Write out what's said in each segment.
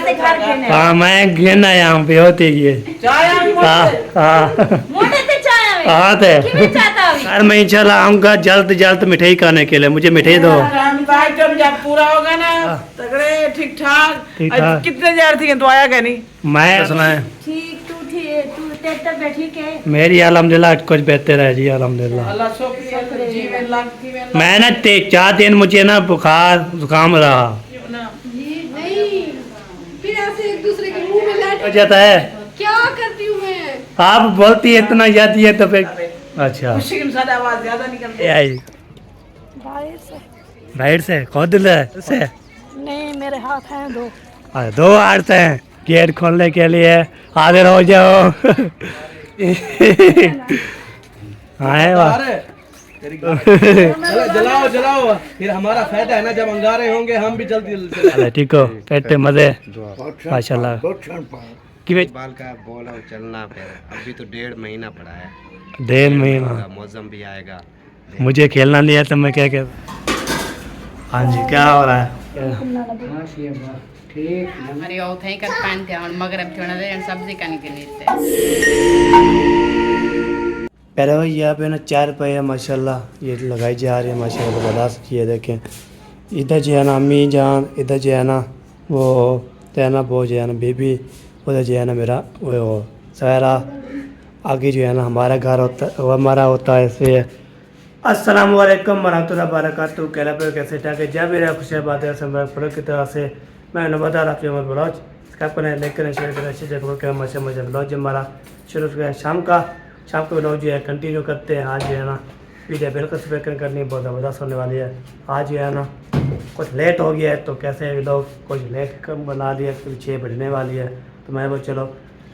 ते घर घेने हाँ मैं घेना यहाँ पे होती है मोटे ते चाय में हाँ थे किਵੇਂ चाहता अभी यार मैं इंशाल्लाह आऊँगा जल्द जल्द मिठाई खाने के लिए मुझे मिठाई दो जब पूरा होगा ना तगड़े ठीक ठाक ठीक-ठाक। कितने हजार थी तो आया क्या नहीं मैं सुना है ठीक तू तेरे तबीयत ठीक है मेरी अल्हम्दुलिल्लाह कुछ बेहतर है जी अल्हम्दुलिल्लाह अल्लाह शुक्रिया जीवन लाख जीवन मैं ना 4 दिन मुझे ना बुखार जुकाम रहा नहीं फिर ऐसे एक दूसरे के मुंह में हो जाता है क्या करती हूँ मैं आप बोलती है इतना याद है तो फिर अच्छा खुशी के साथ आवाज ज्यादा निकलती है आई बाहर से कौन दिल है से नहीं मेरे हाथ हैं दो दो हाथ हैं गेट खोलने के लिए हाजिर हो जाओ आए वाह जलाओ जलाओ फिर हमारा फायदा है ना जब अंगारे होंगे हम भी जल्दी चलो ठीक हो पेटे मजे माशाल्लाह कि बाल का बोला चलना फिर अभी तो 1.5 महीना पड़ा है 1.5 महीना मौसम भी आएगा मुझे खेलना नहीं है तो मैं क्या कह हाँ जी क्या हो रहा है हमारी और थे कर पान थे और मगरब थोड़ा दे सब्जी खाने के लिए थे पहले भाई यहाँ पे ना 4 रुपये माशाल्लाह ये लगाई जा रही है माशाल्लाह बता सकती है देखें इधर जो है ना अम्मी जान इधर जो है ना वो तैना वो जो है ना बेबी उधर जो है ना मेरा वो सहरा आगे जो है ना हमारा घर होता वो हमारा होता है इसलिए अस्सलाम वालेकुम वरहमतुल्लाहि वबरकातुहू कह रहे कैसे ठाक है जब मेरा खुश बात है फर्क की तरह से मैं नवादा राफी उमर ब्लॉज इसका अपने लेकर शेयर करें अच्छी जगह के मजे मजे ब्लॉज हमारा शुरू हो गया शाम को ब्लॉग जो है कंटिन्यू करते हैं आज जो है ना वीडियो बिल्कुल स्पीकर करनी बहुत ज़बरदस्त होने वाली है आज जो है ना कुछ लेट हो गया है तो कैसे लोग कुछ लेट कम बना दिया कुछ 6 बजने वाली है तो मैं वो चलो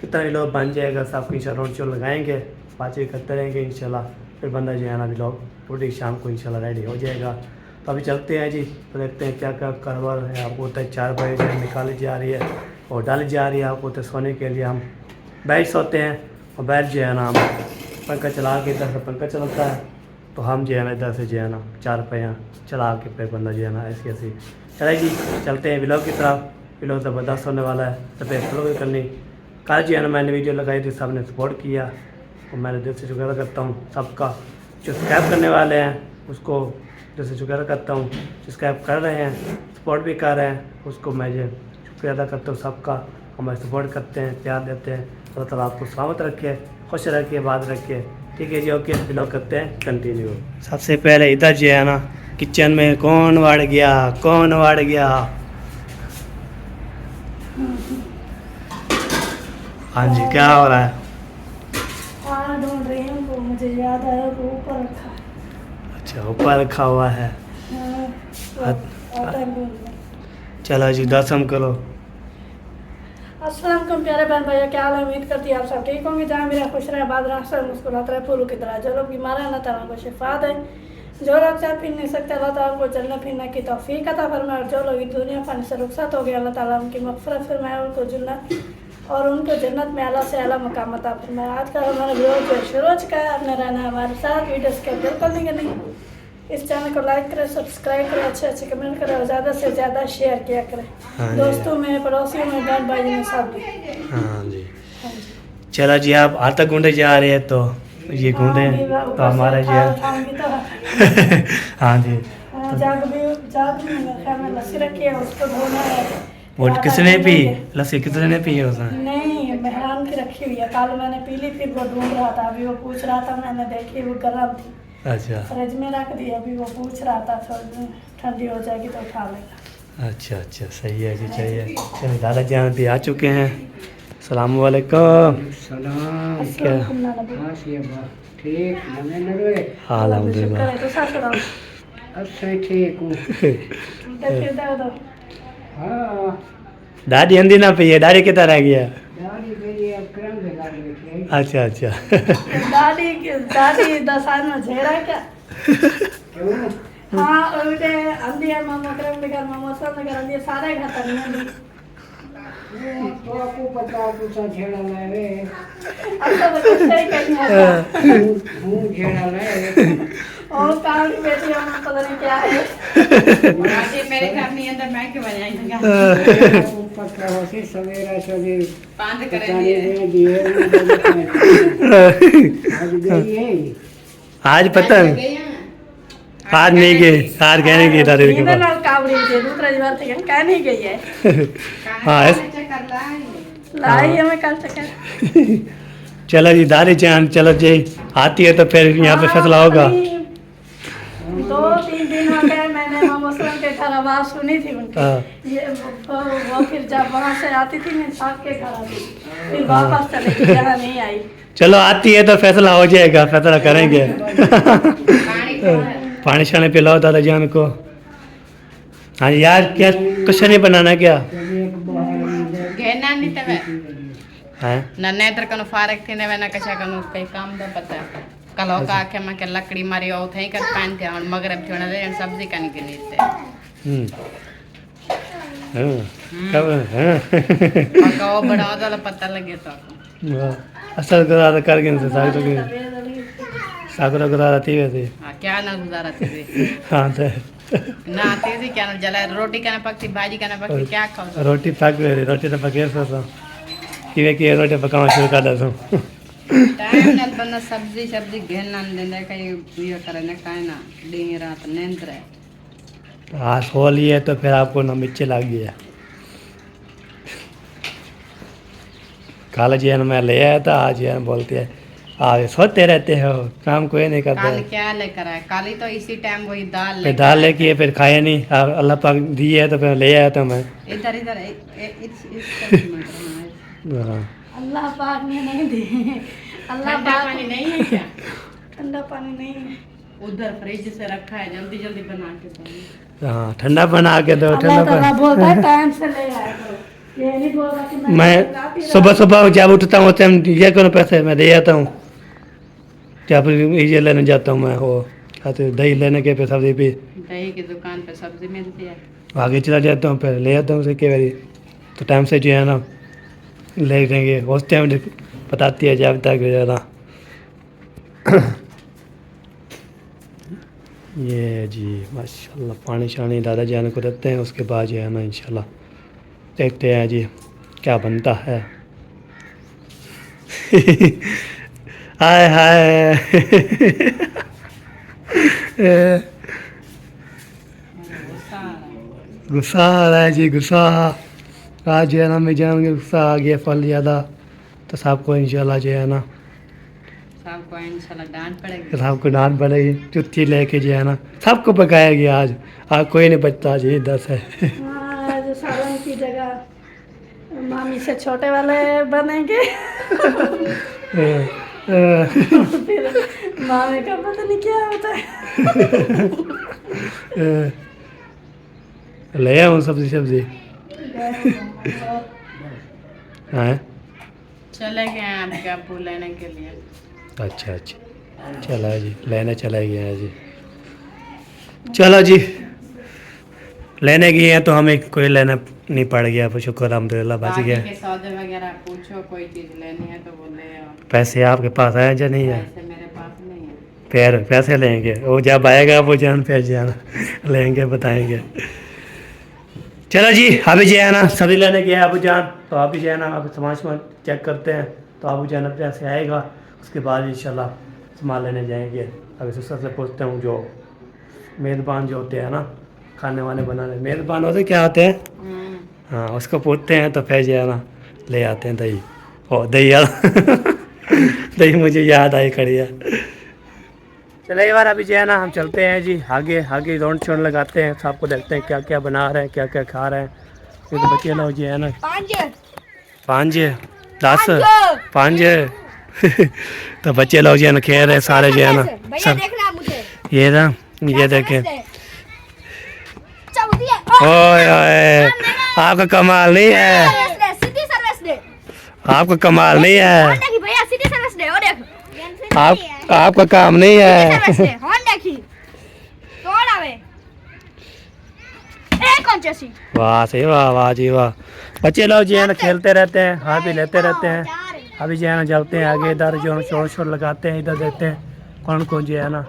कितना भी लोग बन जाएगा सब कुछ रोड शो लगाएंगे बातचीत करते रहेंगे इंशाल्लाह फिर बंदा जो है ना भी लोग पूरी शाम को इंशाल्लाह रेडी हो जाएगा तो अभी चलते हैं जी तो देखते हैं क्या क्या कारोबार है आपको होता है 4 बजे निकाली जा रही है और डाली जा रही है आपको तो सोने के लिए हम बैठ सोते हैं और बैठ जो है ना हम पंखा चला के इधर से पंखा चलता है तो हम जो है ना इधर से जो है ना 4 पहिया चला के फिर बंदा जो है ना ऐसी ऐसी चले जी चलते हैं व्लॉग की तरफ व्लॉग ज़बरदस्त होने वाला है सब फॉलो भी करनी कल जो है ना मैंने वीडियो लगाई थी सब ने सपोर्ट किया और मैंने दिल से शुक्र करता हूँ सबका जो सब्सक्राइब करने वाले हैं उसको दिल से शुक्र करता हूँ सब्सक्राइब कर रहे हैं सपोर्ट भी कर रहे हैं उसको मैं जो शुक्रिया अदा करता हूँ सबका हमें सपोर्ट करते हैं प्यार देते हैं अल्लाह ताला आपको सलामत रखे खुश रखे बात रखे ठीक है जी ओके ब्लॉग करते हैं कंटिन्यू सबसे पहले इधर जो है ना किचन में कौन वाड़ गया हाँ जी क्या हो रहा है ढूंढ रही हूँ वो मुझे याद आया वो ऊपर रखा है अच्छा ऊपर रखा हुआ है आता है ढूंढने। चलो जी दसम करो अस्सलाम वालेकुम प्यारे बहन भैया क्या हाल है उम्मीद करती है आप सब ठीक होंगे जहाँ मेरा खुश रहे बाद रास्ते मुस्कुराते रहे फूलों की तरह जो लोग बीमार हैं अल्लाह ताला को शिफा दे जो लोग चाहे फिर नहीं सकते अल्लाह ताला को चलने फिरने की तौफीक अता फरमाए और जो लोग इस दुनिया फन से रुखसत हो गए अल्लाह ताला उनकी मग़फ़िरत फरमाए उनको जन्नत और उनको जन्नत में आला से आला मकाम अता फरमाए। आज का हमारा व्लॉग जो शुरू हो चुका है आपने रहना है हमारे साथ वीडियो स्किप बिल्कुल नहीं करनी इस चैनल को लाइक करें सब्सक्राइब करें अच्छे अच्छे कमेंट करें और ज़्यादा से ज़्यादा शेयर किया करें दोस्तों में पड़ोसियों में बहन भाई में सब में। हाँ जी चलो जी आप हाथ तक घूंढे जा रहे हैं तो ये घूंढे तो हमारा जो है हाँ जी जाग भी मेरे ख्याल में लस्सी रखी है उसको धोना है वो किसने पी लस्सी किसने पी है उसने नहीं मेहरान की रखी हुई है कल मैंने पी ली फिर वो ढूंढ रहा था अभी वो पूछ रहा था मैंने देखी वो गर्म थी अच्छा फ्रिज में रख दी अभी वो पूछ रहा था थोड़ी ठंडी हो जाएगी तो उठा लेगा अच्छा अच्छा सही है जी चाहिए चलिए दादा जान भी आ चुके हैं अस्सलाम वालेकुम क्या हाँ अलहमदुलिल्लाह तो ससुराल देखिए दादा दादी हिंदी ना पी है दादी कितना रह गया अच्छा अच्छा दादी 10 साल में झेड़ा क्या हाँ उल्टे अंधी है मामा करम नगर मामा सब नगर अंधी सारे घर नहीं तो आपको पता कुछ झेड़ा ले अब तो कुछ सही करनी है हूँ झेड़ा ले और काम की बेटी हम पता नहीं क्या है मेरे घर में अंदर मैं क्यों बनाएंगे पांच करेंगे आज पता है आज नहीं गए आज गए नहीं गए दादी के इधर पास लाल कावड़ी थे दूसरा बार थे कह नहीं गई है हाँ लाई हमें कल तक चलो जी दादी जान चलो जी आती है तो फिर यहाँ पे फैसला होगा 2-3 दिन हो गए मैंने मोहम्मद के घर आवाज़ सुनी थी उनकी हाँ। ये वो फिर जब वहाँ से आती थी मैं सास के घर आती फिर वापस चली गई यहाँ नहीं आई चलो आती है तो फैसला हो जाएगा फैसला करेंगे पानी शानी पिलाओ दादा जान को हाँ यार क्या कुछ नहीं बनाना क्या घेना नहीं तवे है नन्हे इधर कनु फारक थी ने ना कशा कनु कई काम दा पता कल हो का के मैं के लकड़ी मारी ओ थई कर पान थे और मगरब थोड़ा दे सब्जी कनी के नीचे कब और का वो बड़ा वाला पता लगे तो असल गुजारा कर गए सागरा गुजारा थी वैसे हां क्या ना गुजारा थी हाँ तो ना आती थी क्या ना जला रोटी कने पकती भाजी कने पकती क्या खाओ रोटी पक गई रोटी तो पके तो कि रोटी पकाना शुरू कर दो टाइम नल बना सब्जी सब्जी घेना देने कई ये करे ने काई ना दिन रात नींद रहे आज हो लिए तो फिर आपको ना मिर्ची लग गया काला जी मैं ले आया था आज यार बोलते हैं आज सोते रहते हो काम कोई नहीं काल करते क्या लेकर आए काली तो इसी टाइम वही दाल फिर दाल लेके फिर खाया नहीं और अल्लाह पाक दी है तो फिर ले आया था मैं इधर इधर इस हाँ अल्लाह पाक ने नहीं दी अल्लाह ठंडा पाक पानी नहीं है क्या ठंडा पानी नहीं है उधर फ्रिज से रखा है जल्दी जल्दी बना के दो हाँ ठंडा बना के दो अल्लाह ठंडा ताला बना बोलता है टाइम से ले आया करो ये नहीं बोल रहा कि मैं सुबह सुबह जब उठता हूँ टाइम ये करो पैसे मैं दे आता हूँ जब ये लेने जाता हूँ मैं वो खाते दही लेने के पे सब्जी भी दही की दुकान पे सब्जी मिलती है आगे चला जाता हूँ फिर ले आता हूँ उसे कई बारी तो टाइम से जो है ना ले लेंगे उस टाइम बताती है जब तक जो है ना ये जी माशाल्लाह पानी शानी दादा जान को देते हैं उसके बाद जो है ना इंशाल्लाह देखते हैं जी क्या बनता है हाय हाय गुस्सा आ रहा है जी गुस्सा आज जो है ना मैं जान गुस्सा आ गया फल ज़्यादा तो सबको इंशाल्लाह जो है ना सबको इंशाल्लाह डांट पड़ेगी सबको डांट पड़ेगी जुत्ती लेके जो है ना सबको पकाया गया आज कोई नहीं बचता जी 10 है आज सालन की जगह मामी से छोटे वाले बनेंगे फिर मामी का पता नहीं क्या होता है ले आऊँ सब्जी हाँ चले गए हैं आपके अब्बू लेने के लिए अच्छा चला जी लेने चला गया जी चलो जी लेने गए हैं तो हमें कोई लेना नहीं पड़ गया शुक्र अलहमदिल्ला बच बाकी गया के सौदे वगैरह पूछो कोई चीज लेनी है तो वो ले आओ पैसे आपके पास आए या नहीं है पैसे मेरे पास नहीं है फिर पैसे लेंगे वो जब आएगा वो जान पे जाना लेंगे बताएंगे चलो जी अभी जो है ना सब्जी लेने गया अबू जान तो अभी जो है ना अभी सामान चेक करते हैं तो अबू जान अपने से आएगा उसके बाद इंशाल्लाह सामान लेने जाएंगे अभी ससुर से पूछते हूँ जो मेज़बान जो होते हैं ना खाने वाने बनाने मेज़बान होते क्या होते हैं हाँ उसको पूछते हैं तो फिर जो है ना ले आते हैं दही ओ दही याद दही मुझे याद आई खड़ी है चलो एक बार अभी जो है ना हम चलते हैं जी आगे रौंड शौंड लगाते हैं सबको देखते हैं क्या क्या बना रहे हैं क्या क्या खा रहे हैं ये तो बच्चे लोग जो है ना 5 10 5 तो बच्चे लोग जो है ना खेल रहे हैं सारे जो है ना सब ये ना ये देखें ओए ओए आपका कमाल नहीं है आपका कमाल नहीं है आपका काम नहीं है वाह सही वाह जी वाह बच्चे लोग जो है ना खेलते रहते हैं हाथ भी लेते रहते हैं अभी जो है ना चलते हैं आगे इधर जो शोर शोर लगाते हैं इधर देखते हैं कौन जो है ना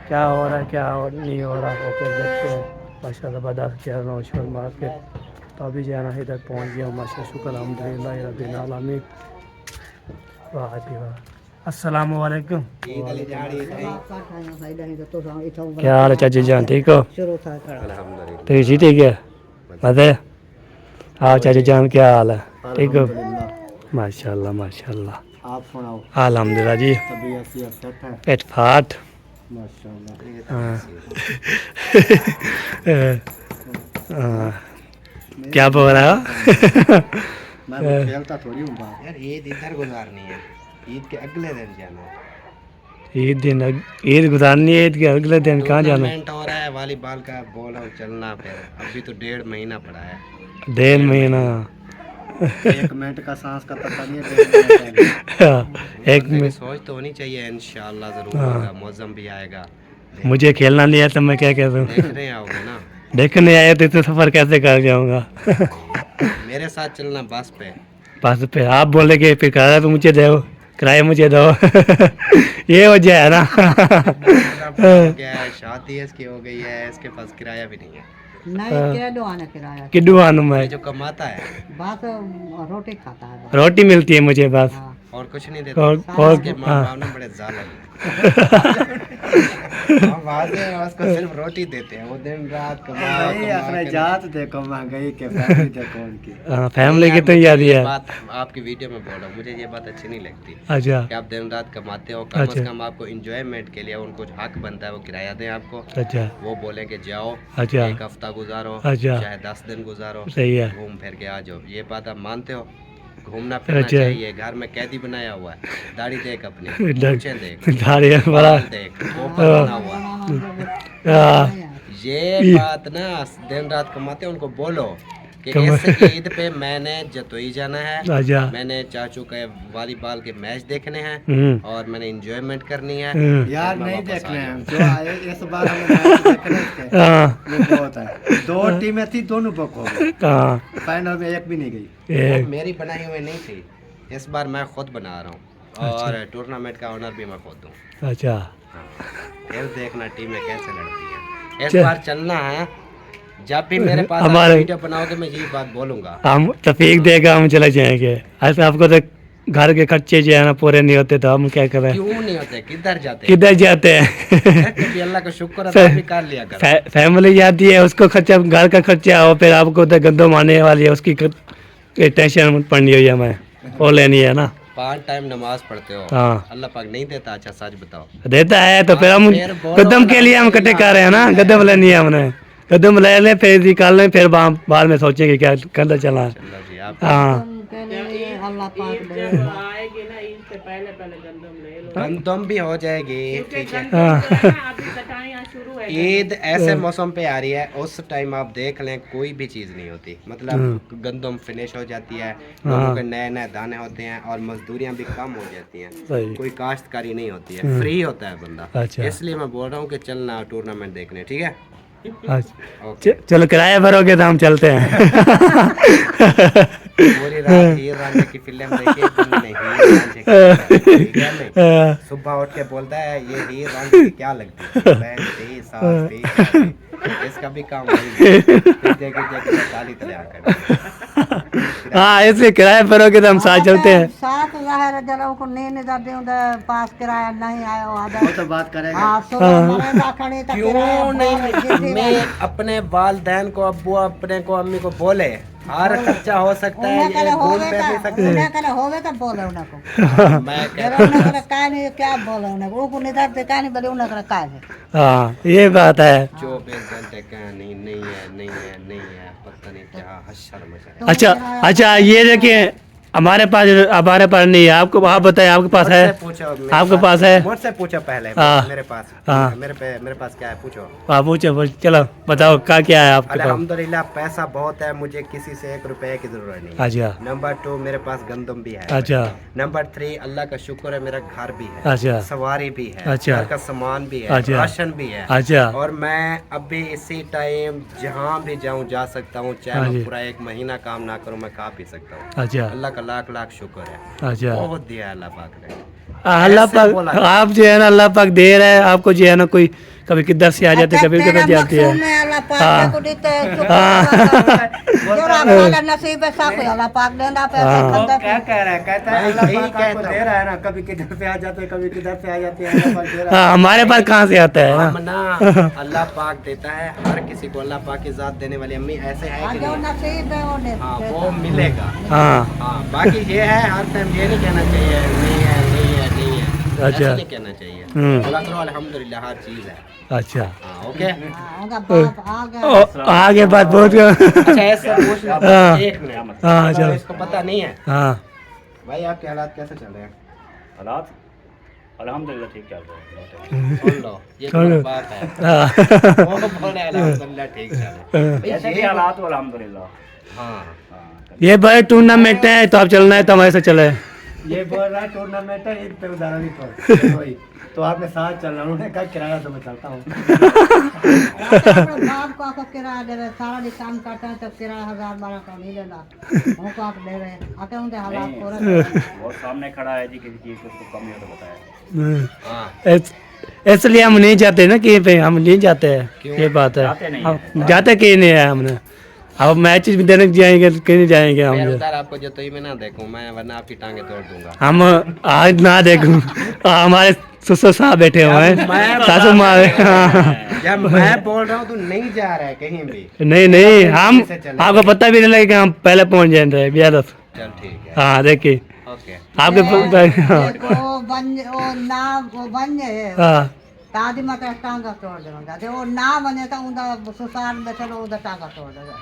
क्या हो रहा है क्या नहीं हो रहा वो फिर देखते हैं माशाल्लाह बर्दाश्त किया शोर मार के तो अभी जो है ना इधर पहुँच गया हूँ माशा शुक्र अल्हम्दुलिल्लाह रब्बिल आलमीन। वाह जी वाह। अस्सलाम वालेकुम। क्या हाल है चाची जान, ठीक हो? ठीक जी, ठीक है मजे। हाँ चाची जान क्या हाल है, ठीक हो? माशाल्लाह माशाल्लाह। आप सुनाओ। अल्हम्दुलिल्लाह जी, तबीयत सेहत है? पेट फाट। माशाल्लाह। हाँ। हाँ। क्या बोल रहा हो? मैं खेलता थोड़ी हूँ बात। यार ईद इधर गुजारनी है, ईद के अगले दिन जाना है। ईद गुजारनी है, ईद के अगले दिन कहाँ जाना है? टूर्नामेंट हो रहा है वॉलीबॉल का, बोलो चलना फिर। अभी तो 1.5 महीना पड़ा है। 1.5 महीना। 1 मिनट का सांस का पता नहीं है। एक मिनट। सोच तो होनी चाहिए, इंशाल्लाह जरूर होगा। मौसम भी आएगा। मुझे खेलना नहीं है तो मैं क्या कह दूँ? देखने आओगे ना? देखने आया तो इतना सफ़र कैसे कर जाऊँगा? मेरे साथ चलना बस पे। बस पे आप बोले कि फिर किराया तो मुझे दो, किराया मुझे दो। ये वजह है ना। क्या है, शादी इसकी हो गई है, इसके पास किराया भी नहीं है। नहीं किलो आना किराया किड्डू आनू मैं ये जो कमाता है बस रोटी खाता है बस। रोटी मिलती है मुझे बस। हाँ। और कुछ नहीं देता। और इसके माँ बाप ने बड़े जालिम हैं। हम बात है, उसको सिर्फ रोटी देते हैं। वो दिन रात कमा जात देखो, महंगाई के फैमिली देखो उनकी। फैमिली की तो याद ही है। बात आपकी वीडियो में बोला, मुझे ये बात अच्छी नहीं लगती अच्छा कि आप दिन रात कमाते हो। कम से कम आपको इंजॉयमेंट के लिए उनको हक बनता है, वो किराया दें आपको। अच्छा वो बोले कि जाओ अच्छा 1 हफ्ता गुजारो, अच्छा। चाहे 10 दिन गुजारो, सही है। घूम फिर के आ जाओ। ये बात आप मानते हो? घूमना फिरना अच्छा। चाहिए। घर में कैदी बनाया हुआ है। दाढ़ी देख अपनी, मूंछें देख, दाढ़ी बड़ा बाल देख, ऊपर बना हुआ है। ये बात ना दिन रात कमाते हैं, उनको बोलो कि इस ईद पे मैंने जतोई जाना है, अच्छा मैंने चाचू के वॉलीबॉल के मैच देखने हैं और मैंने एंजॉयमेंट करनी है। यार मैं नहीं वापस देखने आ हैं जाऊँ। जो आए इस बार हमें मैच देखने थे, हाँ वो बहुत है। 2 टीमें थी, दोनों बुक हो गई। हाँ फाइनल में एक भी नहीं गई। एक वो मेरी बनाई हुई नहीं थी, इस बार मैं खुद बना रहा हूँ और टूर्नामेंट का ऑनर भी मैं खुद दूँ। अच्छा फिर देखना टीमें कैसे लड़ती हैं। इस चल। बार चलना है। जब भी मेरे पास हमारे- वीडियो बनाओगे मैं यही बात बोलूंगा। हम तफीक देगा हम चले जाएंगे। ऐसे आपको तो घर के खर्चे जो है ना पूरे नहीं होते तो हम क्या करें? क्यों नहीं होते? किधर जाते हैं? किधर जाते हैं? कभी अल्लाह का शुक्र है तो भी कर लिया कर। फैमिली जाती है, उसको खर्चा, घर का खर्चा हो, फिर आपको तो गंदम आने वाली है, उसकी टेंशन पड़नी हुई है हमें, वो लेनी है ना। 5 टाइम नमाज पढ़ते हो, हाँ अल्लाह पाक नहीं देता? अच्छा सच बताओ। देता है तो फिर हम फिर बोलो कदम के लिए हम इकट्ठे कर रहे हैं ना, कदम लेनी है हमने, कदम ले लें फिर निकाल लें, फिर बाद में सोचेंगे क्या कंधा चला है। चलो जी आप हाँ के लिए अल्लाह पाक दे। आएगी ना ईद से पहले पहले गंदम ले लो। गंदम भी हो जाएगी, ठीक है। हाँ अभी कटाइयाँ शुरू है। ईद ऐसे मौसम पे आ रही है, उस टाइम आप देख लें कोई भी चीज़ नहीं होती। मतलब गंदम फिनिश हो जाती है, लोगों के नए नए दाने होते हैं और मजदूरियाँ भी कम हो जाती हैं। सही। कोई काश्तकारी नहीं होती है, फ्री होता है बंदा। अच्छा। इसलिए मैं बोल रहा हूँ कि चलना टूर्नामेंट देखने, ठीक है? अच्छा चलो किराया भरोगे तो हम चलते हैं। पूरी रात हीर रांझे की फिल्म देखी, तुमने हीर रांझे की फिल्म, ठीक है नहीं? सुबह उठ के बोलता है ये हीर रांझे की क्या लगती है? बहन थी, सास थी, इसका भी काम वही है। गाली तले आकर। हाँ ऐसे किराया भरोगे तो हम साथ चलते हैं। साथ ज़ाहिर है जरा को नहीं निदा दे पास किराया नहीं आया वो आधा। तो बात करेगा। हाँ सुबह मरेगा खड़े तक क्यों नहीं? मैं अपने वालदैन को, अब्बू अपने को, अम्मी को बोले हर खर्चा हो सकता है, उन्हें ये करे घूम होवे फिर नहीं का सकते। उन्हें करे होवे का बोले उन्हें को मैं जरा कहता उन्हें करे काय नहीं क्या बोले उन्हें को निदा दे काय नहीं बोले उन्हें करे काय है। हाँ ये बात है। 24 घंटे कहानी नहीं है, नहीं है, नहीं है, पता नहीं क्या हशर मशर है। अच्छा अच्छा ये देखिए हमारे पास नहीं है, आपको आप बताएं आपके पास है? मुझसे पूछो, मेरे आपके पास है? मुझसे पूछो पहले। हाँ। मेरे पास, हाँ। मेरे पास क्या है पूछो। आप पूछो चलो बताओ क्या है आपके पास? अल्हम्दुलिल्लाह पैसा बहुत है, मुझे किसी से 1 रुपए की जरूरत नहीं है। अच्छा नंबर 2 मेरे पास गंदम भी है। अच्छा नंबर 3 अल्लाह का शुक्र है मेरा घर भी है, अच्छा सवारी भी है, अच्छा। घर का सामान भी है, अच्छा। राशन भी है। अच्छा और मैं अभी इसी टाइम जहाँ भी जाऊँ जा सकता हूँ, चाहे हाँ मैं जी। पूरा 1 महीना काम ना करूँ, मैं खा पी सकता हूँ। अच्छा अल्लाह का लाख लाख शुक्र है, अच्छा बहुत दिया है अल्लाह पाक ने। अल्लाह ऐसे पाक बोला। आप जो है ना अल्लाह पाक दे रहा है आपको जो है ना कोई कभी किधर से आ जाते कभी किधर जाती है हाँ नसीब है सब अल्लाह पाक देना हाँ। क्या कह रहा है? कहता है अल्लाह पाक आपको दे रहा है ना, कभी किधर से आ जाते कभी किधर से आ जाते हैं, अल्लाह पाक दे रहा है। हाँ हमारे पास कहाँ से आता है हम ना ना अल्लाह पाक देता है हर किसी को, अल्लाह पाक की जात देने वाली अम्मी ऐसे है कि जो नहीं? नसीब है वो हाँ वो मिलेगा। हाँ हाँ बाकी ये है हर टाइम ये नहीं कहना चाहिए नहीं है नहीं है नहीं है, अच्छा। ऐसा नहीं कहना चाहिए। बोला करो अल्हम्दुलिल्लाह हर चीज है। अच्छा हाँ ओके। उनका बाप आ गया ओ, आगे बात बहुत अच्छा ऐसे पूछना हाँ। एक मिनट, हाँ, अगर चलो। इसको पता नहीं है हाँ भाई आपके हालात कैसे चल रहे हैं? हालात अल्हम्दुलिल्लाह ठीक चल रहे हैं। सुन लो ये सुन लो। तो बात है। हाँ वो बोल रहे हैं अल्हम्दुलिल्लाह ठीक चल रहे हैं। भाई, ऐसे भी ये हालात हो अल्हम्दुलिल्लाह। हाँ हाँ, ये भाई टूर्नामेंट है तो आप चलना है तो हमारे से चले ये बोल रहा है टूर्नामेंट है ईद पे उदाहरण नहीं पर वही तो आपके साथ चलना, उन्होंने कहा किराया तो मैं चलता हूँ। बाप को आपको किराया दे रहे सारा दिन काम करते हैं तो किराया 1000-1200 नहीं लेना हमको आप दे रहे आके उनके हालात हो रहे हैं बहुत सामने खड़ा है जी, किसी चीज़ को उसको कम नहीं तो बताया। हाँ इसलिए हम नहीं जाते ना कि पे हम नहीं जाते हैं क्यों? ये बात है जाते नहीं हम जाते कहीं नहीं है हमने अब मैच भी देने जाएंगे तो कहीं नहीं जाएंगे मैं हम उधर आपको जो तो ही में ना देखूं मैं, वरना आपकी टांगे तोड़ दूंगा। हम आज ना देखूं हमारे ससुर साहब बैठे हुए हैं सासू माँ हाँ। जब मैं बोल रहा हूँ तो नहीं जा रहा है कहीं भी। नहीं नहीं हम से चले। आपको पता भी नहीं लगेगा हम पहले पहुंच जाएंगे बियादत चल ठीक है हाँ देखिए ओके। आपके हाँ वो बन जाए हाँ दादी माता टांगा तोड़ देगा जो वो ना बने तो उनका ससुराल में चलो उधर टांगा तोड़ देगा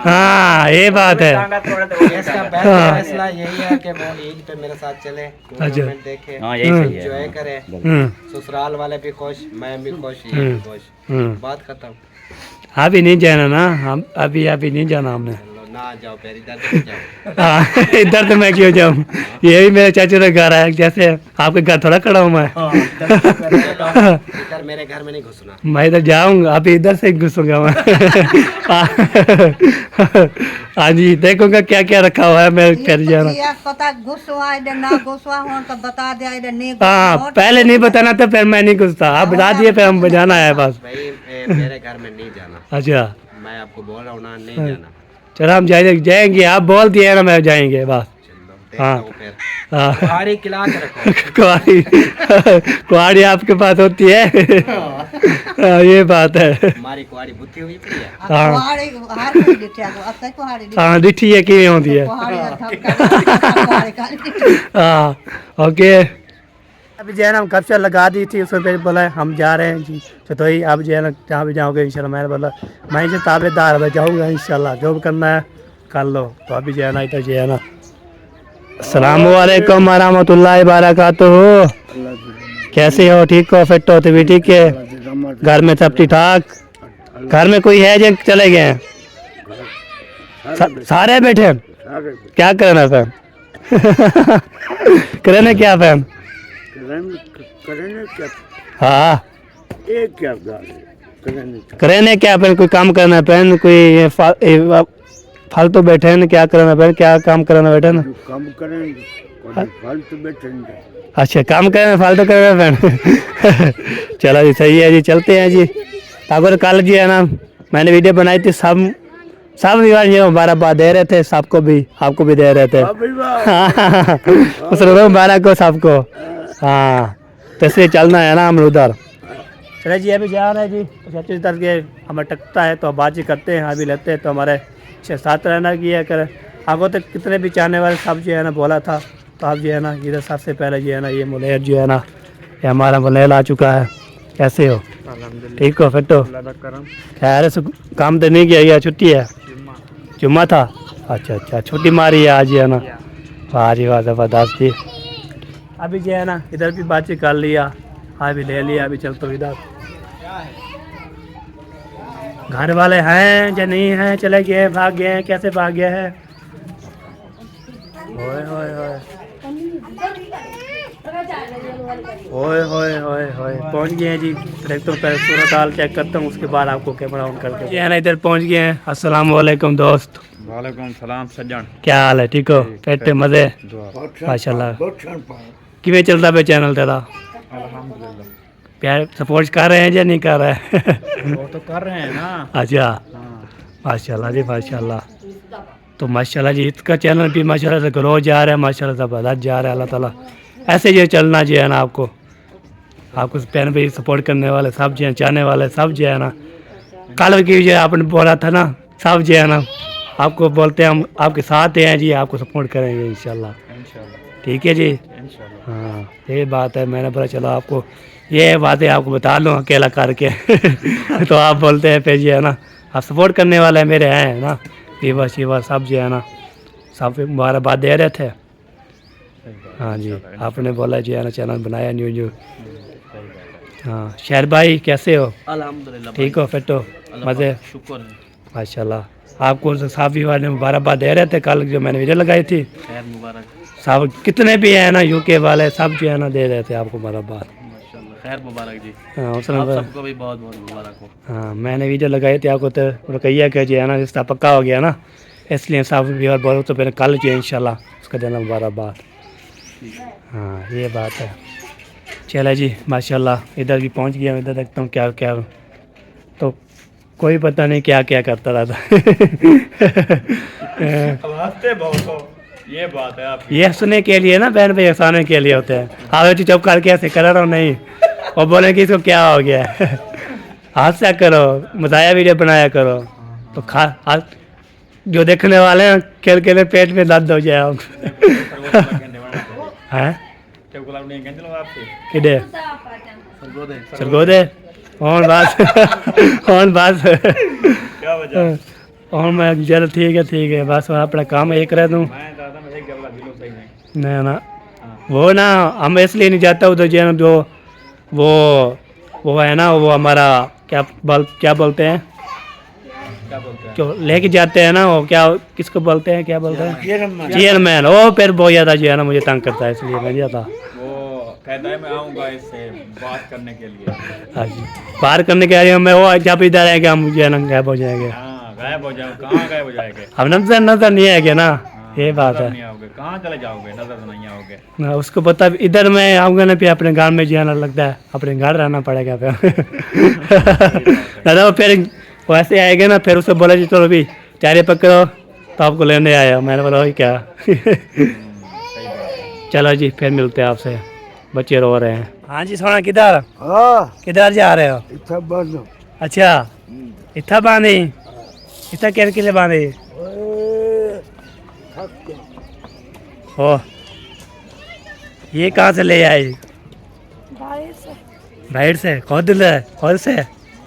हाँ ये बात है टांगा तोड़े तो वो इसका क्या बेस्ट फैसला यही है कि वो ईद पे मेरे साथ चले, टूर्नामेंट देखे, हाँ यही सही है। एंजॉय करे, हम्म ससुराल वाले भी खुश, मैं भी खुश, ये भी खुश। बात खत्म। अभी नहीं जाना ना हम अभी नहीं जाना हमने चलो ना जाओ फिर इधर से जाओ। हाँ इधर तो मैं क्यों जाऊँ ये भी मेरे चाचू का घर है जैसे आपके घर थोड़ा खड़ा हूँ मैं इधर मेरे घर में नहीं घुसना। मैं इधर जाऊंगा अभी इधर से घुसूंगा मैं हाँ जी देखूंगा क्या क्या रखा हुआ है मैं कर जाना पता घुसवा इधर ना घुसवा हो तो बता दिया इधर नहीं हाँ पहले नहीं बताना तो फिर मैं नहीं घुसता आप बता दिए फिर हम जाना है बस भाई मेरे घर में नहीं जाना, अच्छा मैं आपको बोल रहा हूँ ना नहीं जाना। चलो हम जाएंगे आप बोल दिए ना मैं जाएंगे बस चलो देखता हाँ। हूँ फिर। हाँ कुहाड़ी खिला के रखो। कुआरी कुआरी आपके पास होती है हाँ, ये बात है हमारी कुहाड़ी बुद्धि हुई पड़ी है। हाँ कुहाड़ी हाँ डिठी है कि होती है हाँ ओके अभी जो है ना हम कब्जा लगा दी थी उसमें फिर बोला हम जा रहे हैं जी तो ही आप जो है ना जहाँ भी जाओगे इंशाल्लाह मैंने बोला मैं जो ताबेदार मैं जाऊँगा इंशाल्लाह जो भी करना है कर लो तो अभी जो है ना इधर जो है ना अस्सलाम वालेकुम वरहमतुल्लाहि वबरकातुहू कैसे हो ठीक हो फिट हो तो भी ठीक है घर में सब ठीक ठाक घर में कोई है जो चले गए हैं सारे बैठे हैं क्या करना फैन करने क्या फैन हाँ करने क्या फैन कोई काम करना है फैन कोई ये फालतू बैठे हैं क्या करना फैन क्या काम करना बैठे ना काम करेंगे फालतू बैठेंगे। अच्छा काम करना फालतू करना फैन चलो जी सही है जी चलते हैं जी अगर कल जी है ना मैंने वीडियो बनाई थी सब विवाह ये मुबारकबाद दे रहे थे सबको भी आपको भी दे रहे थे उस मुबारक को सबको हाँ तो इसलिए चलना है ना हम उधर चले जी अभी जा रहे हैं जी अच्छी तरह के हमें टकता है तो बातचीत करते हैं अभी लेते हैं तो हमारे 6-7 रहना की है कर आपको तो कितने भी चाहने वाले सब जो है ना बोला था तो आप जो है ना इधर सबसे पहले जो है ना ये मुलेर जो है ना ये हमारा मुलेर आ चुका है कैसे हो ठीक हो फिट हो खैर से काम तो नहीं किया छुट्टी है जुम्मा था अच्छा छुट्टी मारी है आज है ना वाह जी वाह ज़बरदस्त जी अभी जो है ना इधर भी बातचीत कर लिया अभी ले लिया अभी चलते हो इधर घर वाले हैं या नहीं हैं चले गए भाग गए हैं कैसे भाग गए हैं ओए पहुंच गए हैं जी देखता हूँ पहले सूरत हाल चेक करता हूँ उसके बाद आपको कैमरा ऑन करके ये है ना इधर पहुंच गए हैं अस्सलाम वालेकुम दोस्त वालेकुम सलाम सज्जन क्या हाल है ठीक हो पेटे मज़े माशाल्लाह किवें चलता पे चैनल तेरा प्यार सपोर्ट कर रहे हैं या नहीं कर रहे हैं वो तो कर रहे हैं ना। अच्छा माशाल्लाह जी माशाल्लाह। तो माशाल्लाह जी इसका चैनल भी माशाल्लाह से ग्रो जा रहा है, माशाल्लाह से बढ़त जा रहा है। अल्लाह ताला ऐसे जो चलना जो है ना, आपको पैन पे सपोर्ट करने वाले सब जो है, चाहने वाले सब जो है ना, कल की जो आपने बोला था ना, सब जो है ना आपको बोलते हैं हम आपके साथ हैं जी, आपको सपोर्ट करेंगे इंशाल्लाह। ठीक है जी। हाँ ये बात है, मैंने बोला चलो आपको ये बातें आपको बता लूँ अकेला करके तो आप बोलते हैं फिर जो है ना आप सपोर्ट करने वाले मेरे हैं ना, वीवा शीवा सब जो है ना सब मुबारकबाद दे रहे थे। हाँ जी आपने बोला जो है ना चैनल बनाया न्यू। हाँ शहर भाई कैसे हो? अल्हम्दुलिल्लाह ठीक हो, फिट हो, मज़े? शुक्र है। माशाल्लाह। आपको साहब वीवा ने मुबारकबाद दे रहे थे कल जो मैंने वीडियो लगाई थी। खैर मुबारक। सब कितने भी हैं ना यूके वाले सब जो है ना दे रहे थे आपको मुबारकबाद। माशाल्लाह खैर मुबारक जी। हाँ आप उसने सबको भी बहुत बहुत मुबारक हो। हाँ मैंने वीडियो लगाई थी आपको तो रुकैया के जो है ना रिश्ता पक्का हो गया ना, इसलिए साहब व्यूअर बोलो तो फिर कल जो है इंशाल्लाह उसका देना मुबारकबाद। हाँ ये बात है। चला जी माशाल्लाह इधर भी पहुंच गया, इधर देखता हूँ क्या क्या, तो कोई पता नहीं क्या क्या करता रहता ये बात है आप ये सुनने के लिए ना बहन भाई हंसाने के लिए होते हैं। हाँ चुप करके ऐसे कर रहा हूँ नहीं, और बोले कि इसको क्या हो गया हादसा करो, मजाया वीडियो बनाया करो तो जो देखने वाले हैं खेल के पेट में दर्द हो जाए हैं किधे सरगोदे कौन बात कौन बात क्या वजह? और मैं चल ठीक है बस मैं अपना काम एक रह दूँ। मैं दादा में एक जगह दिलों सही नहीं। नहीं ना वो ना हम इसलिए नहीं जाता उधर जो वो है ना वो हमारा क्या बोलते हैं जो लेके जाते हैं ना वो क्या किसको बोलते हैं, क्या बोलते हैं चेयरमैन, वो फिर बहुत ज़्यादा जो है ना मुझे तंग करता है, इसलिए मैं नहीं जाता। वो कहता है मैं आऊँगा इससे बात करने के लिए। बाहर करने के लिए मैं वो जब इधर आएंगे हम जो है ना गायब हो जाएंगे। हाँ गायब हो जाओ, कहाँ गायब हो जाएंगे? अब नजर नहीं आएगा ना, ये बात नजर है। नहीं आओगे, कहाँ चले जाओगे? नजर तो नहीं आओगे ना उसको पता इधर मैं आऊँगा ना फिर अपने गाँव में जाना लगता है, अपने घर रहना पड़ेगा फिर दादा वो फिर वैसे आएगा ना, फिर उससे बोला जी चलो भी चारे पकड़ो तो आपको लेने आया। मैंने बोला वही क्या चलो जी फिर मिलते हैं आपसे, बच्चे रो रहे हैं। हाँ जी सोना किधर जा रहे हो? अच्छा इतना बांधी इतना के लिए बांधी हो, ये कहाँ से ले आई? बाहर से कौन से?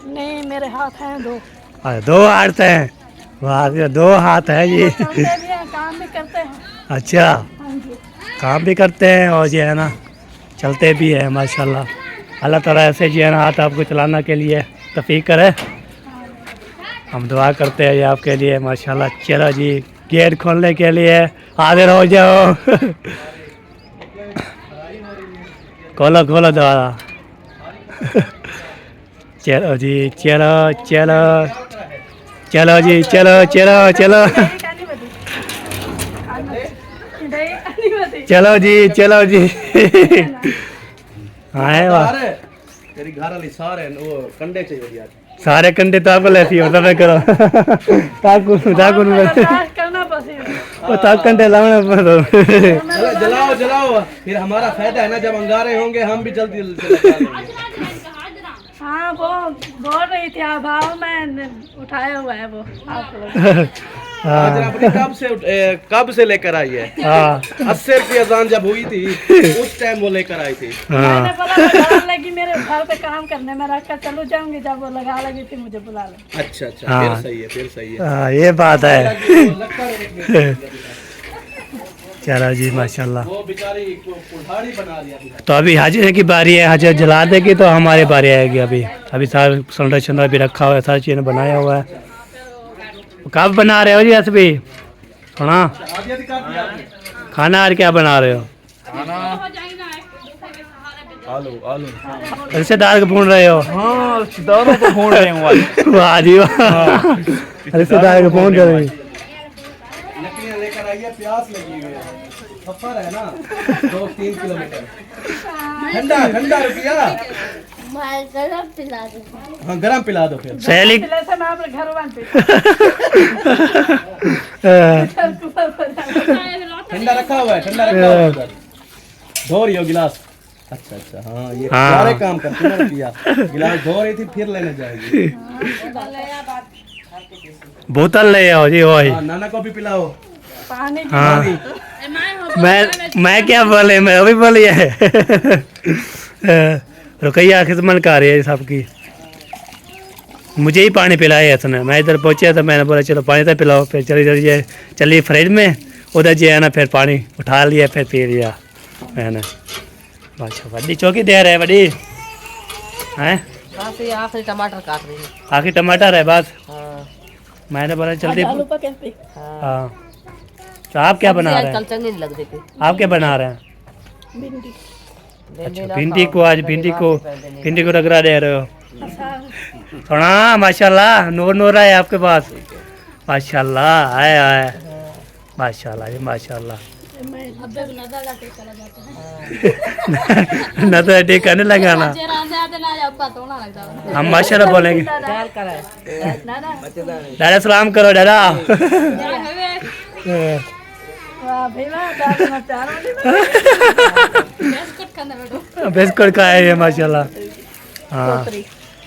नहीं मेरे हाथ हैं दो। अरे दो हाथ हैं, वाह दो हाथ है जी चलते भी हैं, काम भी करते हैं। अच्छा हाँ जी काम भी करते हैं और जो है ना चलते भी हैं माशाल्लाह। अल्लाह ताला ऐसे जो है ना हाथ आपको चलाना के लिए तौफीक करे, हम दुआ करते हैं ये आपके लिए माशाल्लाह। चलो जी गेट खोलने के लिए हाजिर हो जाओ खोलो दोबारा चलो जी चलो जी चलो चलो जी हाँ वाह तेरी घर वाली सारे वो कंडे चाहिए यार, सारे कंडे तो आपको लेती हो तब करो ताकू करना पड़ेगा। वो ताक कंडे लाने पड़ो जलाओ फिर हमारा फायदा है ना, जब अंगारे होंगे हम भी जल्दी लगा लेंगे। हाँ वो बोल रही थी भाव मैं उठाया हुआ है वो आप लोग। आज आपने कब से लेकर आई है? 80 रुपये अजान जब हुई थी उस टाइम वो लेकर आई थी। मैंने बोला लगा लगी मेरे घर पे काम करने में, रखकर चलो जाऊंगी, जब वो लगा लगी थी मुझे बुला ले। अच्छा हाँ। फिर सही है ये बात है चलो जी माशाल्लाह। वो बेचारी कुल्हाड़ी बना लिया। तो अभी हाजिर की बारी है, हाजिर जला देगी तो हमारी बारी आएगी। अभी सारा सिलेंडर भी रखा हुआ है, सारी चीज़ें बनाया हुआ है। कब बना रहे हो जी ऐसे भी सुना खाना? और क्या बना रहे हो? आलू रिश्तेदार को भून रहे हो? हाँ रिश्तेदारों को ढूंढ रहे हूँ वाह जी वाह, रिश्तेदार को भून रहे हो। लकड़ियाँ लेकर आई है, प्याज प्यास लगी हुई है, सफर है ना 2-3 किलोमीटर। ठंडा ठंडा रुपया, हाँ गरम पिला दो फिर। सहेली से मैं अपने घर वाले ठंडा रखा हुआ है, ठंडा रखा हुआ है उधर। धो रही हो गिलास? अच्छा अच्छा, हाँ ये हाँ। सारे काम करती है रुपया। गिलास धो रही थी फिर लेने जाएगी। बोतल ले आओ जी वही। हाँ, नाना को भी पिलाओ पानी हाँ पानी। मैं क्या बोले, मैं अभी बोली है। रुकैया खिदमत कर रही है सबकी। मुझे ही पानी पिलाया इसने। मैं इधर पहुंचा तो मैंने बोला चलो पानी तो पिलाओ। फिर चली फ्रिज में, उधर जो है ना फिर पानी उठा लिया, फिर पी लिया मैंने। अच्छा बड़ी चौकी दे रहे बड़ी हैं। आखिरी टमाटर काट रही है। आखिर टमाटर है बस। मैंने बोला जल्दी। आलू पके पे हाँ तो आप क्या बना रहे हैं? चलने नहीं लग रही। आप क्या बना रहे हैं? भिंडी अच्छा भिंडी को आज भिंडी को रगड़ा दे रहे हो थोड़ा। माशाल्लाह नूर नूर है आपके पास। माशाल्लाह आए आए माशाल्लाह जी माशाल्लाह। न तो ठीक करने लगा ना हम माशाल्लाह बोलेंगे। दादा सलाम करो दादा। बिस्कुट खाए ये माशाल्लाह। हाँ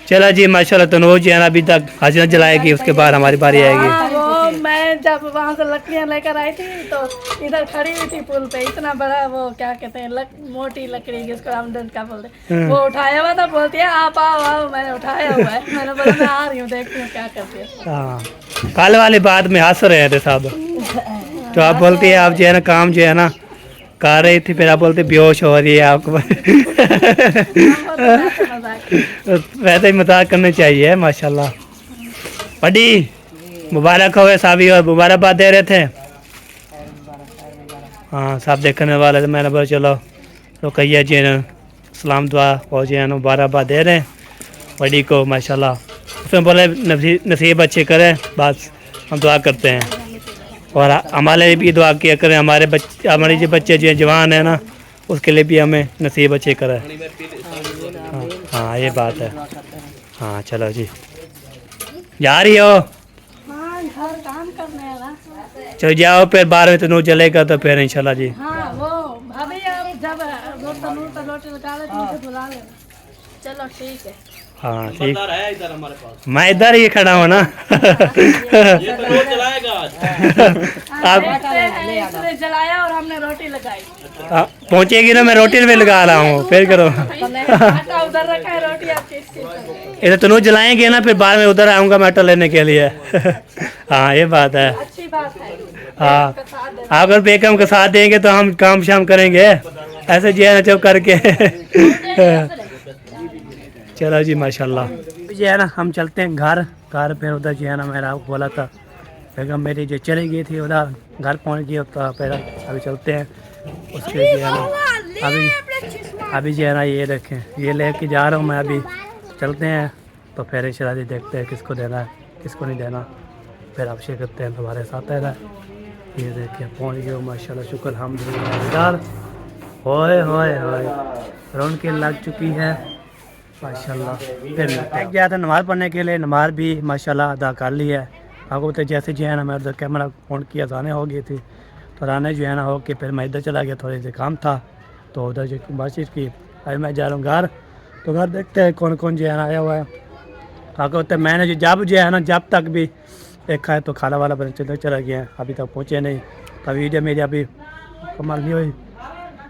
चलो जी माशाल्लाह। तो नूर जी है ना अभी तक हाजिर जलाएगी, उसके बाद हमारी बारी आएगी। वो मैं जब वहाँ से लकड़ियाँ लेकर आई थी तो इधर खड़ी हुई थी पुल पे। इतना बड़ा वो क्या कहते हैं मोटी लकड़ी जिसको हम डंडा बोलते हैं, वो उठाया हुआ था। बोलती है आप आओ आओ। मैंने उठाया हुआ है। मैंने बोला मैं आ रही हूँ, देखती हूँ क्या करती है। हाँ कल वाली बात में हंस रहे थे सब। तो आप बोलती है आप जो है ना काम जो है ना कर रही थी, फिर आप बोलते बेहोश हो रही है आपको। वैसे ही मजाक करने चाहिए माशाल्लाह। बड़ी मुबारक हो साबी और मुबारकबाद दे रहे थे। हाँ सब देखने वाले थे। मैंने बोला चलो तो कहिए जी ना सलाम दुआ और जो है ना मुबारकबाद दे रहे हैं बड़ी को माशाल्लाह। उसमें बोले नसीब अच्छे करें, बस हम दुआ करते हैं। और हमारे लिए भी दुआ किया करें। हमारे जो बच्चे जो जवान है ना उसके लिए भी हमें नसीब अच्छे करें। हाँ ये बात है। हाँ चलो जी जा रही हो? हाँ घर काम करने वाला। चलो जाओ फिर 12 में तनूर जलेगा तो फिर इंशाल्लाह जी। हाँ वो भाभी आप जब तनूर पर रोटी लगा ले तो मुझे बुला लेना। चलो ठीक है। हाँ ठीक। है इधर हमारे पास। मैं इधर ही खड़ा हूँ ना। ये तो रोज जलाएगा आज। इसने जलाया और हमने रोटी लगाई। पहुँचेगी ना, मैं रोटी में लगा रहा हूँ फिर करो। आटा उधर रखा है, रोटी आप किस इधर तनूर जलाएंगे ना, फिर बाद में उधर आऊँगा मैं आटा लेने के लिए। हाँ ये बात है। अच्छी बात है। हाँ आप अगर बेगम का साथ देंगे तो हम काम शाम करेंगे, ऐसे जो है ना चुप करके। चलो जी माशाल्लाह। जो है ना हम चलते हैं घर पे। उधर जो है ना मैंने आपको बोला था बेगम मेरी जो चली गई थी उधर घर पहुंच गई। तो फिर अभी चलते हैं उसके जो है ना अभी जो है ना ये देखें ये लेके जा रहा हूँ मैं। अभी चलते हैं तो फिर शादी देखते हैं किसको देना है किसको नहीं देना। फिर आप शेयर करते हैं तुम्हारे साथ है। ये देखिए पहुँच गए माशाल्लाह शुक्र अल्हम्दुलिल्लाह। होए होए होए रौनकें लग चुकी है माशाल्लाह। फिर मैं गया था नमाज़ पढ़ने के लिए, नमाज भी माशाल्लाह अदा कर ली है। आपको तो जैसे जो है ना मैं उधर कैमरा ऑन किया जाने हो गई थी तो राने जो है ना हो के फिर मैं इधर चला गया। थोड़ी सी काम था तो उधर जो बातचीत की। अभी मैं जा रहा हूँ घर, तो घर देखते हैं कौन कौन जो है ना आया हुआ है। आपको होता है मैंने जब जो है ना जब तक भी देखा है तो खाना वाला बन चला गया है, अभी तक पहुँचे नहीं। तो वीडियो मेरी अभी कमाल नहीं हुई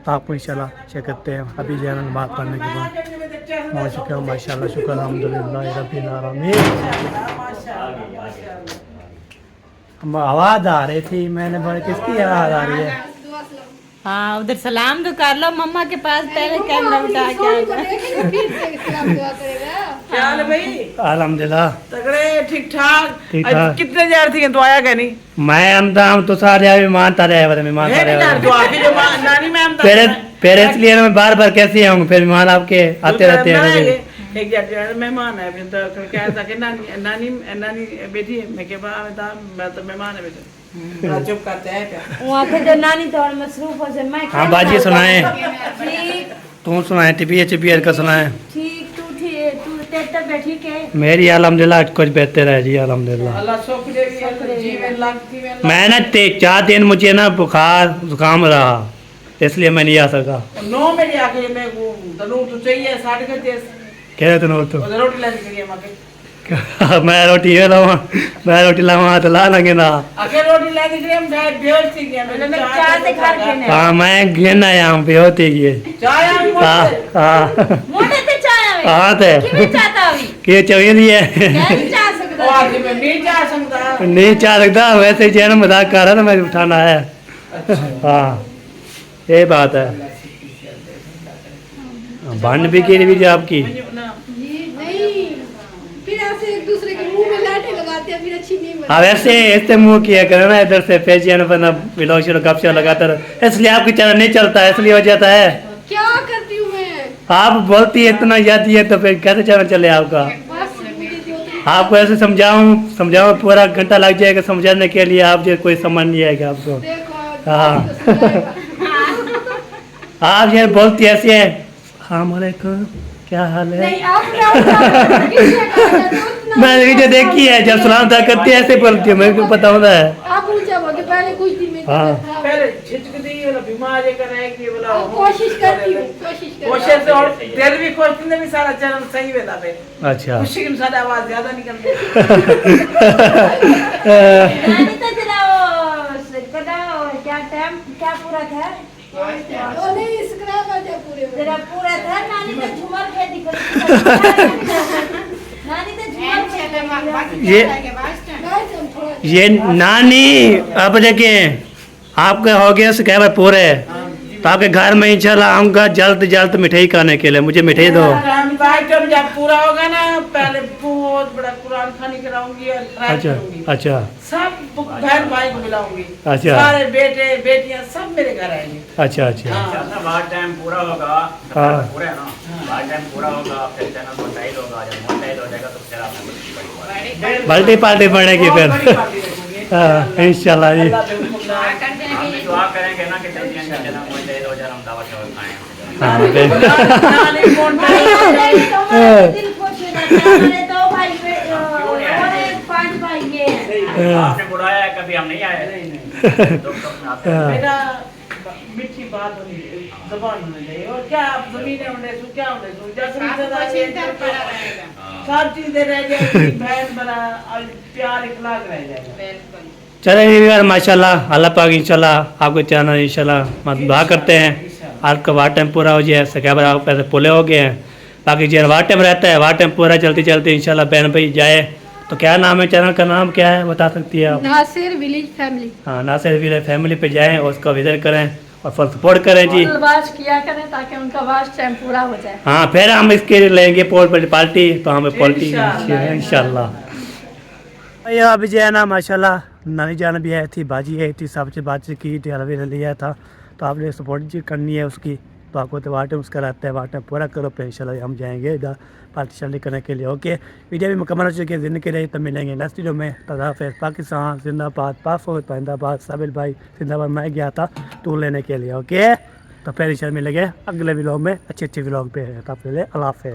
तो आपको इंशाल्लाह चेक करते हैं। अभी जो है ना बात करने के बाद माशाल्लाह शुक्र अल्हम्दुलिल्लाह रब्बिल आलमीन। आवाज़ आ रही थी, मैंने बोला किसकी आवाज़ आ रही है? हाँ उधर सलाम तो कर लो मम्मा के पास, पहले कैमरा उठा के। क्या हाल है भाई? अल्हम्दुलिल्लाह तगड़े ठीक ठाक। ठीक ठाक। कितने जार थी तो आया क्या नहीं? मैं अंधा हम तो सारे मेहमान तारे आए मेहमान तारे तो आपकी जो नानी मैम पहले इसलिए मैं बार बार कैसे आऊँगा, फिर मेहमान आपके आते रहते हैं। एक जार मेहमान है तो क्या था कि नानी नानी नानी बेटी है। मैं के मैं तो मेहमान है बेटा। बड़ा चुप करते हैं क्या वहाँ पे जो नानी तो मसरूफ हो जाए मैं हाँ बाजी सुनाए ठीक तू सुनाए टिपियर का सुनाए ठीक तू ठीक तू तेरे बैठी के मेरी अल्हम्दुलिल्लाह कुछ बेहतर है जी अल्हम्दुलिल्लाह। अल्लाह सुख दे जीवन लाख जीवन मैं ना 4 दिन मुझे ना बुखार जुकाम रहा इसलिए मैं नहीं आ सका। 9 बजे आके मैं वो तनु तो चाहिए 10:30 कह रहे थे तो वो रोटी लाने के लिए माके मैं रोटी लावा तो ला लगे ना आके रोटी लाने के लिए हम जाए बेहोश थी गया मैंने चाय से घर के ने हाँ मैं घेन आया हूँ पे होती है चाय आई हाँ मुझसे हाँ मोटे ते चाय आवे हाँ थे किਵੇਂ चाहता अभी कि चाहिए है नहीं चाह वो सकता आके मैं नहीं जा सकता नहीं चाह सकता वैसे ही ना मजाक कर रहा था मैं उठाना है हाँ ये बात है बंड भी की भी आपकी फिर ऐसे एक दूसरे के मुंह में लाठे लगाते हैं फिर अच्छी नहीं हाँ वैसे ऐसे मुंह किया करो ना इधर से पेजियन बना विलोश गपशा लगाता रहो इसलिए आपकी चैनल नहीं चलता है इसलिए वजह है क्या करती हूँ मैं आप बोलती है इतना याद है तो फिर कैसे चैनल चले आपका बस मुझे जो आपको ऐसे समझाऊं पूरा घंटा लग जाएगा समझाने के लिए आप जो कोई समझ नहीं आएगा आपको देखो हाँ आप ये बोलती ऐसी है हाँ क्या हाल है नहीं आप किसने मैंने वीडियो देखी है जब सलाम था करती है ऐसे बोलती है मेरे को पता होता है आप ऊंचा बोलते पहले कुछ दिन में हाँ। पहले झिझक दी वाला बीमार है करे कि बोला कोशिश करती हूँ कोशिश से और दिल भी खोज ने भी सारा चैनल सही वेला पे अच्छा खुशी की सादा आवाज ज्यादा निकलती नानी तो जरा वो कदा क्या टाइम क्या पूरा था वो नहीं स्क्रैप आ जाए पूरे में। जरा पूरा था नानी तो झूमर खेती कर नानी तो झूमर ये गाइस, हम थोड़ा ये नानी अब देखिए आपके हो गया शिकायत पूरे तो आपके घर में इंशाल्लाह आऊंगा जल्द मिठाई खाने के लिए मुझे मिठाई दो आइटम जब पूरा होगा ना पहले बहुत बड़ा कुरान खानी कराऊंगी और फ्राई अच्छा करूंगी अच्छा सब बहन भाई को बुलाऊंगी अच्छा। सारे बेटे बेटियां सब मेरे घर आएंगे अच्छा अच्छा चैनल वार टाइम पूरा होगा हाँ। पूरा है ना वार टाइम पूरा होगा फिर चैनल मोटाइल होगा जब मोटाइल हो जाएगा तो फिर आप बर्थडे पार्टी बढ़ेगी बहुत फिर बड़ी पार्टी रखूंगी हाँ, इंशाल्लाह जी अल्लाह दे हुक्म ना। हम भी दुआ करेंगे ना कि जल्दी से चैनल मोटाइल हो जाए हम दावत शावत खाएं हाँ, फिर- नानी कौन दिल खुश हो जाता है हमारे दो भाई और 5 भाई के हैं आपने बुलाया है कभी हम नहीं आए दोस्तों में आते हैं बेटा मीठी बात होनी चाहिए जबान होनी चाहिए और क्या आप जमीनें होने सु क्या होने सु जैसे सब चीजें रह जाएगी बहन बना और प्यार इखलाक रह जाएगा चलिए यार माशाल्लाह अल्लाह पाक इंशाल्लाह आपके चैनल इंशाल्लाह मतलब दुआ करते हैं आपका वार टाइम पूरा हो जाए सब्सक्राइबर आप पैसे पूरे हो गए हैं बाकी जो वार टाइम रहता है वार टाइम पूरा चलते चलते इंशाल्लाह बहन भाई जाए तो क्या नाम है चैनल का नाम क्या है बता सकती है आप नासिर विलेज फैमिली हाँ नासिर विलेज फैमिली पे जाएं और उसका विजिट करें और फुल सपोर्ट करें जी वाच किया करें ताकि उनका वाच टाइम पूरा हो जाए हाँ फिर हम इसके लिए लेंगे पोल पार्टी तो हमें पोल्टी इंशाल्लाह भैया अभी जो है ना माशाल्लाह नानी जान भी आई थी बाजी आई थी सबसे बातचीत की थी हलवे लिया था तो आपने सपोर्ट जी करनी है उसकी तो आपको तो वाटर उसका रहता है वाटर पूरा करो फिर इंशाल्लाह हम जाएंगे इधर पार्टी शार्टी करने के लिए ओके वीडियो भी मुकम्मल हो चुकी है दिन के लिए तो मिलेंगे नेक्स्ट वीडियो में तदाफिर पाकिस्तान जिंदाबाद पाफोज पाइंदाबाद साबिल भाई जिंदाबाद मैं गया था टूर लेने के लिए ओके तो फिर इंशाल्लाह मिलेंगे अगले व्लॉग में अच्छे व्लॉग पे है तब पहले अल्लाह हाफ़िज़।